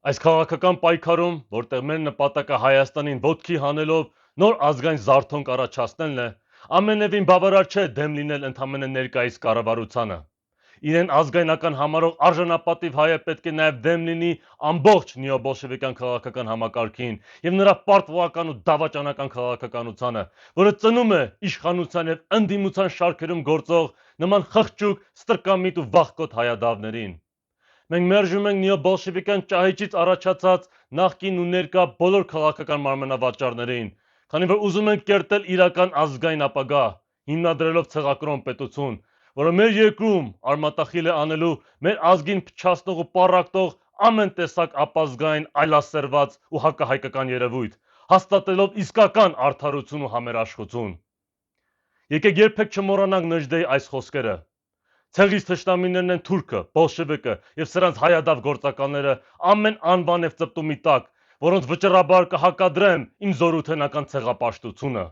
Այս քաղաքական պայքարում, որտեղ մեր նպատակը Հայաստանին ոտքի հանելով նոր ազգային զարթոնք առաջացնելն է, ամենևին բավարար չէ դեմ լինել ընդամենը ներկայիս կառավարությանը։ Իրեն ազգայնական համարող արժանապատիվ հայը պետք է նաև դեմ լինի ամբողջ նեոբոլշևիկյան քաղաքական համակարգին եւ նրա պարտվողական ու դավաճանական քաղաքականությանը, որը ծնում է իշխանության եւ ընդդիմության շարքերում գործող նման խղճուկ, ստրկամիտ ու վախկոտ հայադավներին։ Մենք մերժում ենք նեոբոլշևիկյան ճահիճից առաջացած նախկին ու ներկա բոլոր քաղաքական մարմնավաճառներին, քանի որ ուզում ենք կերտել իրական ազգային ապագա, հիմնադրելով ցեղակրոն պետություն, որը մեր երկրում արմատախիլ է անելու մեր ազգին փչացնող ու պառակտող ամեն տեսակ ապազգային այլասերված ու հակահայկական երևույթ, հաստատելով իսկական արդարություն ու համերաշխություն։ Եկեք երբեք չմոռանանք Նժդեի այս խոսքերը. ցեղից թշնամիներն են թուրքը, բոլշևիկը եւ սրանց հայադավ գործակալները ամեն անվան եւ ծպտումի տակ, որոնց վճռաբար կհակադրեմ իմ զորութենական ցեղապաշտությունը։